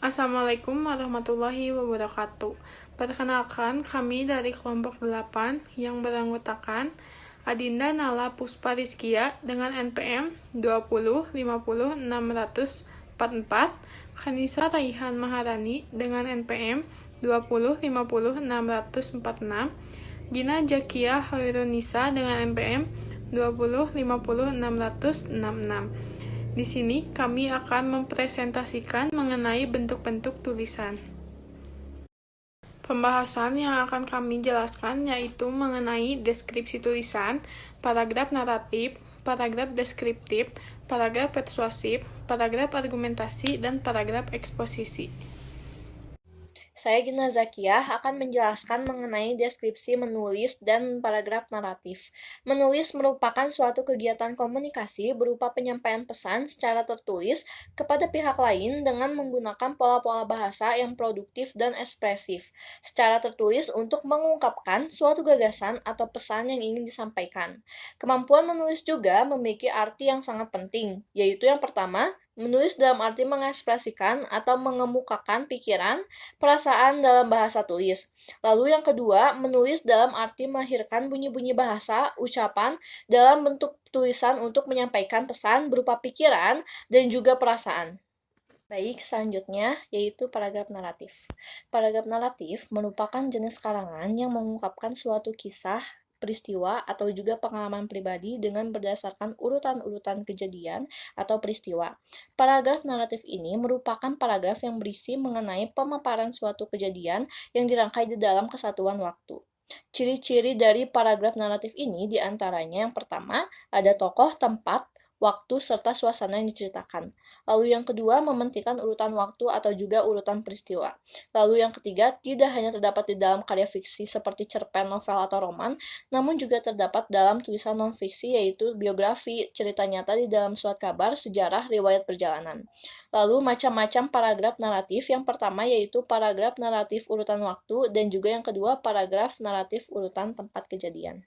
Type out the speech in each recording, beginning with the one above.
Assalamualaikum warahmatullahi wabarakatuh. Perkenalkan, kami dari kelompok 8 yang beranggotakan Adinda Nala Puspa Rizkia dengan NPM 20500644, Khanisa Raihan Maharani dengan NPM 20500646, Gina Jakia Hoirunisa dengan NPM 20500666. Di sini kami akan mempresentasikan mengenai bentuk-bentuk tulisan. Pembahasan yang akan kami jelaskan yaitu mengenai deskripsi tulisan, paragraf naratif, paragraf deskriptif, paragraf persuasif, paragraf argumentasi, dan paragraf eksposisi. Saya Gina Zakiah akan menjelaskan mengenai deskripsi menulis dan paragraf naratif. Menulis merupakan suatu kegiatan komunikasi berupa penyampaian pesan secara tertulis kepada pihak lain dengan menggunakan pola-pola bahasa yang produktif dan ekspresif secara tertulis untuk mengungkapkan suatu gagasan atau pesan yang ingin disampaikan. Kemampuan menulis juga memiliki arti yang sangat penting, yaitu yang pertama, menulis dalam arti mengekspresikan atau mengemukakan pikiran, perasaan dalam bahasa tulis. Lalu yang kedua, menulis dalam arti melahirkan bunyi-bunyi bahasa, ucapan dalam bentuk tulisan untuk menyampaikan pesan berupa pikiran dan juga perasaan. Baik, selanjutnya yaitu paragraf naratif. Paragraf naratif merupakan jenis karangan yang mengungkapkan suatu kisah, peristiwa, atau juga pengalaman pribadi dengan berdasarkan urutan-urutan kejadian atau peristiwa. Paragraf naratif ini merupakan paragraf yang berisi mengenai pemaparan suatu kejadian yang dirangkai di dalam kesatuan waktu. Ciri-ciri dari paragraf naratif ini diantaranya yang pertama, ada tokoh, tempat, waktu, serta suasana yang diceritakan. Lalu yang kedua, mementingkan urutan waktu atau juga urutan peristiwa. Lalu yang ketiga, tidak hanya terdapat di dalam karya fiksi seperti cerpen, novel, atau roman, namun juga terdapat dalam tulisan non-fiksi yaitu biografi, cerita nyata di dalam surat kabar, sejarah, riwayat perjalanan. Lalu macam-macam paragraf naratif, yang pertama yaitu paragraf naratif urutan waktu, dan juga yang kedua paragraf naratif urutan tempat kejadian.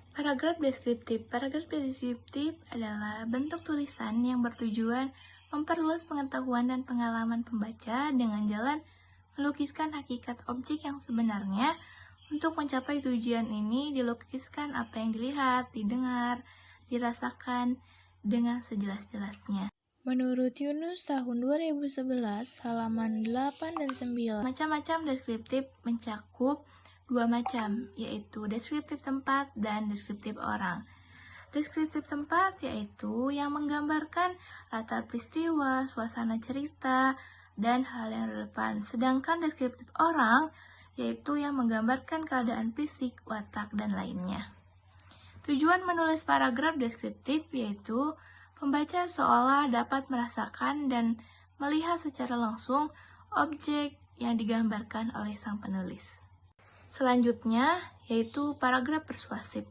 Paragraf deskriptif. Paragraf deskriptif adalah bentuk tulisan yang bertujuan memperluas pengetahuan dan pengalaman pembaca dengan jalan melukiskan hakikat objek yang sebenarnya. Untuk mencapai tujuan ini, dilukiskan apa yang dilihat, didengar, dirasakan dengan sejelas-jelasnya. Menurut Yunus tahun 2011, halaman 8 dan 9. Macam-macam deskriptif mencakup dua macam, yaitu deskriptif tempat dan deskriptif orang. Deskriptif tempat yaitu yang menggambarkan latar peristiwa, suasana cerita, dan hal yang relevan. Sedangkan deskriptif orang yaitu yang menggambarkan keadaan fisik, watak, dan lainnya. Tujuan menulis paragraf deskriptif yaitu pembaca seolah dapat merasakan dan melihat secara langsung objek yang digambarkan oleh sang penulis. Selanjutnya, yaitu paragraf persuasif.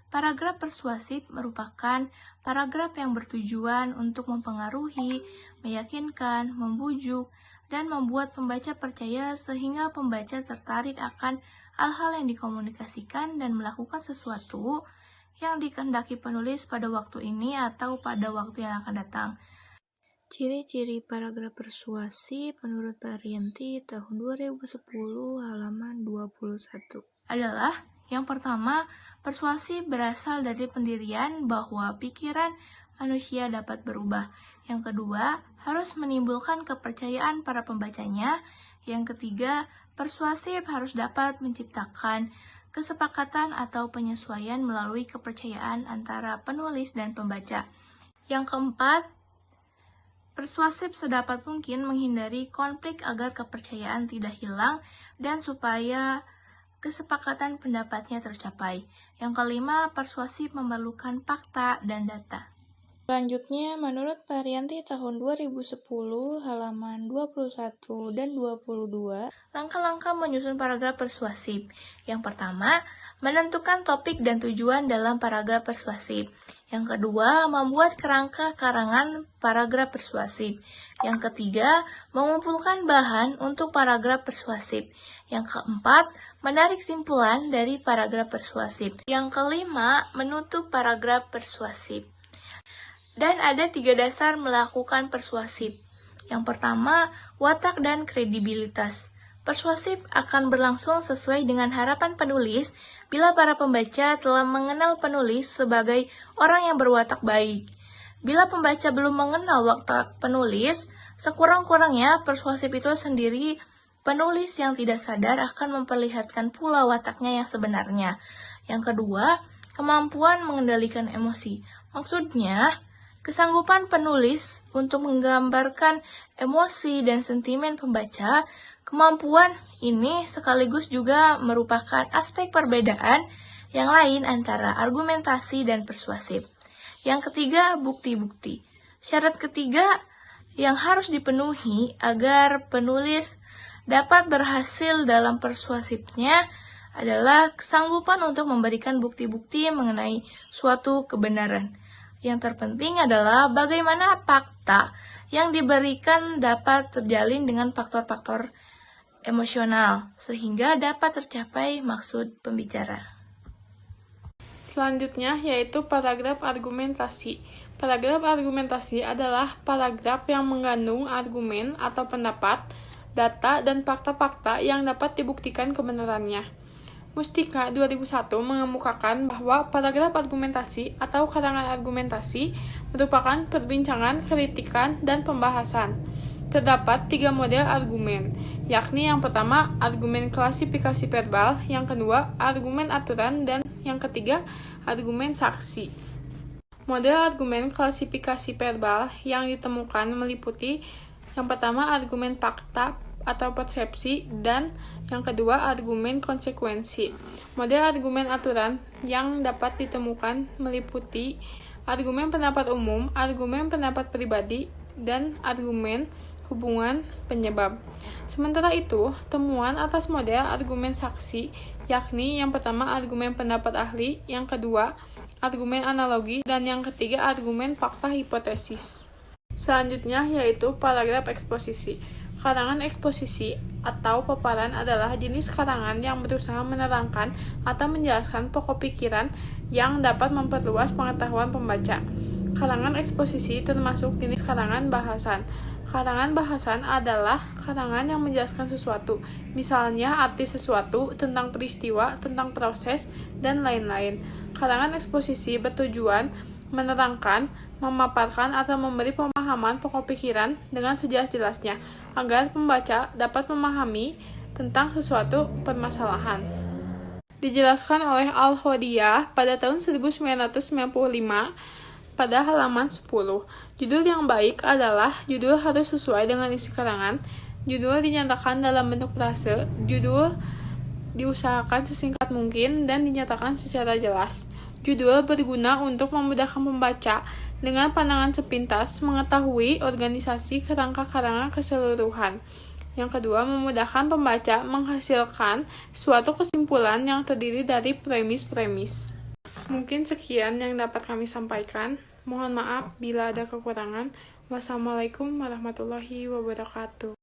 Paragraf persuasif merupakan paragraf yang bertujuan untuk mempengaruhi, meyakinkan, membujuk, dan membuat pembaca percaya sehingga pembaca tertarik akan hal-hal yang dikomunikasikan dan melakukan sesuatu yang dikehendaki penulis pada waktu ini atau pada waktu yang akan datang. Ciri-ciri paragraf persuasif menurut Parianti tahun 2010 halaman 21 adalah yang pertama, persuasif berasal dari pendirian bahwa pikiran manusia dapat berubah. Yang kedua, harus menimbulkan kepercayaan para pembacanya. Yang ketiga, persuasif harus dapat menciptakan kesepakatan atau penyesuaian melalui kepercayaan antara penulis dan pembaca. Yang keempat, persuasif sedapat mungkin menghindari konflik agar kepercayaan tidak hilang dan supaya kesepakatan pendapatnya tercapai. Yang kelima, persuasif memerlukan fakta dan data. Selanjutnya, menurut Parianti tahun 2010 halaman 21 dan 22. Langkah-langkah menyusun paragraf persuasif. Yang pertama, menentukan topik dan tujuan dalam paragraf persuasif. Yang kedua, membuat kerangka karangan paragraf persuasif. Yang ketiga, mengumpulkan bahan untuk paragraf persuasif. Yang keempat, menarik simpulan dari paragraf persuasif. Yang kelima, menutup paragraf persuasif. Dan ada 3 dasar melakukan persuasif, Yang pertama, watak dan kredibilitas. Persuasif akan berlangsung sesuai dengan harapan penulis bila para pembaca telah mengenal penulis sebagai orang yang berwatak baik. Bila pembaca belum mengenal watak penulis, sekurang-kurangnya persuasif itu sendiri penulis yang tidak sadar akan memperlihatkan pula wataknya yang sebenarnya. Yang kedua, kemampuan mengendalikan emosi. Maksudnya, kesanggupan penulis untuk menggambarkan emosi dan sentimen pembaca. Kemampuan ini sekaligus juga merupakan aspek perbedaan yang lain antara argumentasi dan persuasif. Yang ketiga, bukti-bukti. Syarat ketiga yang harus dipenuhi agar penulis dapat berhasil dalam persuasifnya adalah kesanggupan untuk memberikan bukti-bukti mengenai suatu kebenaran. Yang terpenting adalah bagaimana fakta yang diberikan dapat terjalin dengan faktor-faktor emosional, sehingga dapat tercapai maksud pembicara. Selanjutnya yaitu paragraf argumentasi. Paragraf argumentasi adalah paragraf yang mengandung argumen atau pendapat, data, dan fakta-fakta yang dapat dibuktikan kebenarannya. Mustika 2001 mengemukakan bahwa paragraf argumentasi atau karangan argumentasi merupakan perbincangan, kritikan, dan pembahasan. Terdapat 3 model argumen, yakni yang pertama argumen klasifikasi verbal, yang kedua argumen aturan, dan yang ketiga argumen saksi. Model argumen klasifikasi verbal yang ditemukan meliputi yang pertama argumen fakta atau persepsi, dan yang kedua argumen konsekuensi. Model argumen aturan yang dapat ditemukan meliputi argumen pendapat umum, argumen pendapat pribadi, dan argumen hubungan penyebab. Sementara itu, temuan atas model argumen saksi, yakni yang pertama argumen pendapat ahli, yang kedua argumen analogi, dan yang ketiga argumen fakta hipotesis. Selanjutnya yaitu paragraf eksposisi. Karangan eksposisi atau paparan adalah jenis karangan yang berusaha menerangkan atau menjelaskan pokok pikiran yang dapat memperluas pengetahuan pembaca. Karangan eksposisi termasuk jenis karangan bahasan. Karangan bahasan adalah karangan yang menjelaskan sesuatu, misalnya arti sesuatu, tentang peristiwa, tentang proses, dan lain-lain. Karangan eksposisi bertujuan menerangkan, memaparkan, atau memberi pemahaman pokok pikiran dengan sejelas-jelasnya, agar pembaca dapat memahami tentang sesuatu permasalahan. Dijelaskan oleh Al-Hodiyah pada tahun 1995 pada halaman 10. Judul yang baik adalah judul harus sesuai dengan isi karangan, judul dinyatakan dalam bentuk frase, judul diusahakan sesingkat mungkin dan dinyatakan secara jelas. Judul berguna untuk memudahkan pembaca dengan pandangan sepintas mengetahui organisasi kerangka karangan keseluruhan. Yang kedua, memudahkan pembaca menghasilkan suatu kesimpulan yang terdiri dari premis-premis. Mungkin sekian yang dapat kami sampaikan. Mohon maaf bila ada kekurangan. Wassalamualaikum warahmatullahi wabarakatuh.